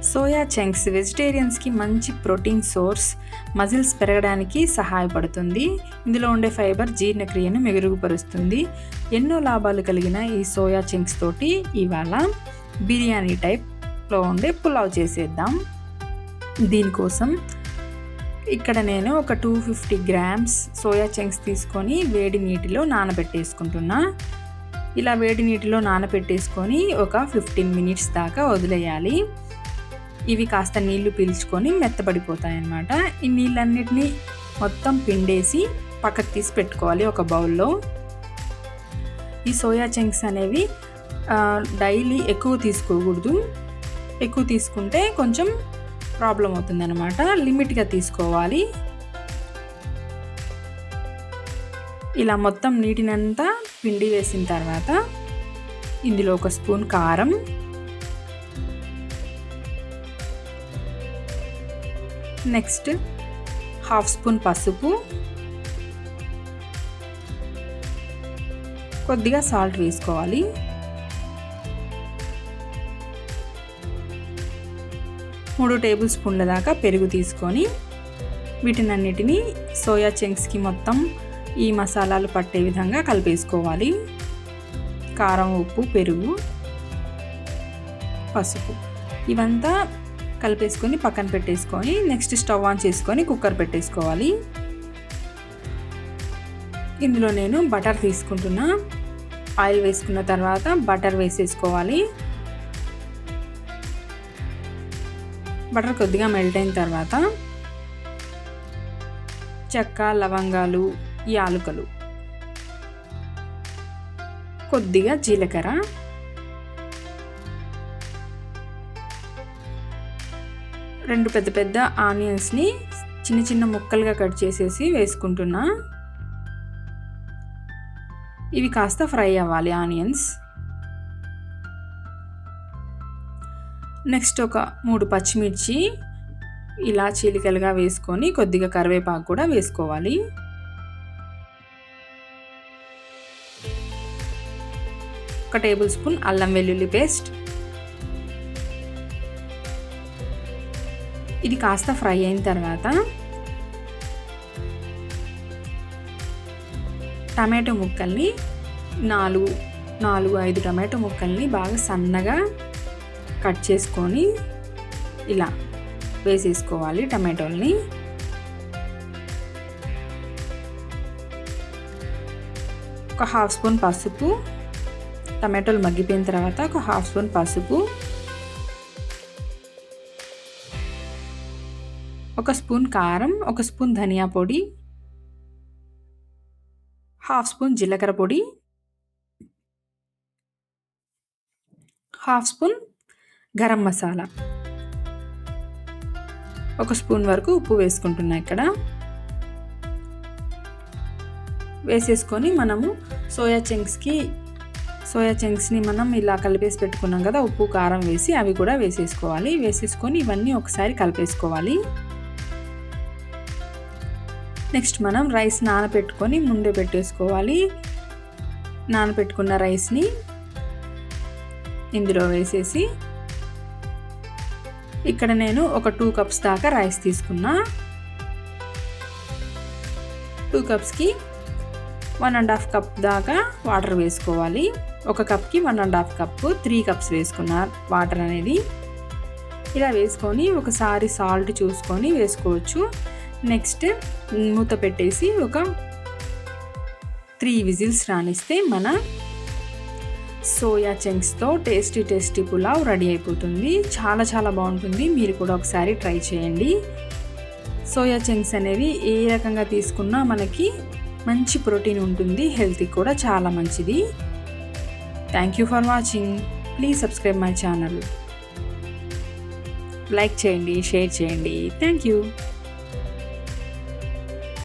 Soya chunks వెజిటేరియన్స్కి మంచి protein source, muscles పెరగడానికి సహాయపడుతుంది. ఇందులో ఉండే ఫైబర్ జీర్ణక్రియను మెరుగుపరుస్తుంది. ఎన్నో లాభాలు కలిగిన ఈ సోయా చంక్స్ తోటి ఇవాళ బిర్యానీ టైప్లో ఉండే పులావ్ చేసేద్దాం. దీనికోసం ఇక్కడ నేను ఒక 250 గ్రామ్స్ సోయా చంక్స్ తీసుకొని వేడి నీటిలో నానబెట్టేసుకుంటున్నా. ఇలా వేడి నీటిలో నానబెట్టేసుకొని ఒక 15 మినిట్స్ దాకా వదిలేయాలి. ఇవి కాస్త నీళ్లు పీల్చుకొని మెత్తబడిపోతాయి అన్నమాట. ఈ నీళ్ళన్నిటినీ మొత్తం పిండేసి పక్కకు తీసి పెట్టుకోవాలి ఒక బౌల్లో. ఈ సోయా చంక్స్ అనేవి డైలీ ఎక్కువ తీసుకోకూడదు. ఎక్కువ తీసుకుంటే కొంచెం ప్రాబ్లం అవుతుంది అన్నమాట. లిమిట్గా తీసుకోవాలి. ఇలా మొత్తం నీటినంతా పిండి వేసిన తర్వాత ఇందులో ఒక స్పూన్ కారం, నెక్స్ట్ హాఫ్ స్పూన్ పసుపు, కొద్దిగా సాల్ట్ వేసుకోవాలి. మూడు టేబుల్ స్పూన్ల దాకా పెరుగు తీసుకొని వీటినన్నిటినీ సోయా చంక్స్కి మొత్తం ఈ మసాలాలు పట్టే విధంగా కలిపేసుకోవాలి. కారం, ఉప్పు, పెరుగు, పసుపు ఇవంతా కలిపేసుకొని పక్కన పెట్టేసుకొని నెక్స్ట్ స్టవ్ ఆన్ చేసుకొని కుక్కర్ పెట్టేసుకోవాలి. ఇందులో నేను బటర్ తీసుకుంటున్నా. ఆయిల్ వేసుకున్న తర్వాత బటర్ వేసేసుకోవాలి. బటర్ కొద్దిగా మెల్ట్ అయిన తర్వాత చెక్క, లవంగాలు, యాలకులు, కొద్దిగా జీలకర్ర, రెండు పెద్ద పెద్ద ఆనియన్స్ని చిన్న చిన్న ముక్కలుగా కట్ చేసేసి వేసుకుంటున్నా. ఇవి కాస్త ఫ్రై అవ్వాలి ఆనియన్స్. నెక్స్ట్ ఒక 3 పచ్చిమిర్చి ఇలా చీలికలుగా వేసుకొని కొద్దిగా కరివేపాకు కూడా వేసుకోవాలి. ఒక టేబుల్ స్పూన్ అల్లం వెల్లుల్లి పేస్ట్. ఇది కాస్త ఫ్రై అయిన తర్వాత టమాటో ముక్కల్ని 4-5 టమాటో ముక్కల్ని బాగా సన్నగా కట్ చేసుకొని ఇలా వేసేసుకోవాలి. టమాటోల్ని ఒక హాఫ్ స్పూన్ పసుపు, టమాటోలు మగ్గిపోయిన తర్వాత ఒక హాఫ్ స్పూన్ పసుపు, ఒక స్పూన్ కారం, ఒక స్పూన్ ధనియా పొడి, హాఫ్ స్పూన్ జీలకర్ర పొడి, హాఫ్ స్పూన్ గరం మసాలా, ఒక స్పూన్ వరకు ఉప్పు వేసుకుంటున్నా. ఇక్కడ వేసేసుకొని మనము సోయా చంక్స్ని మనం ఇలా కలిపేసి పెట్టుకున్నాం కదా, ఉప్పు కారం వేసి అవి కూడా వేసేసుకోవాలి. వేసేసుకొని ఇవన్నీ ఒకసారి కలిపేసుకోవాలి. నెక్స్ట్ మనం రైస్ నానబెట్టుకొని ముందే పెట్టేసుకోవాలి. నానబెట్టుకున్న రైస్ని ఇందులో వేసేసి ఇక్కడ నేను ఒక 2 కప్స్ దాకా రైస్ తీసుకున్నా. 2 కప్స్కి 1.5 కప్ దాకా వాటర్ వేసుకోవాలి. ఒక కప్కి 1.5 కప్పు, 3 కప్స్ వేసుకున్న వాటర్ అనేది. ఇలా వేసుకొని ఒకసారి సాల్ట్ చూసుకొని వేసుకోవచ్చు. నెక్స్ట్ మూత పెట్టేసి ఒక 3 విజిల్స్ రానిస్తే మన సోయా చంక్స్తో టేస్టీ పులావ్ రెడీ అయిపోతుంది. చాలా బాగుంటుంది. మీరు కూడా ఒకసారి ట్రై చేయండి. సోయా చంక్స్ అనేవి ఏ రకంగా తీసుకున్నా మనకి మంచి ప్రోటీన్ ఉంటుంది. హెల్త్కి కూడా చాలా మంచిది. Thank you for watching. Please subscribe my channel. Like చేయండి, షేర్ చేయండి. Thank you.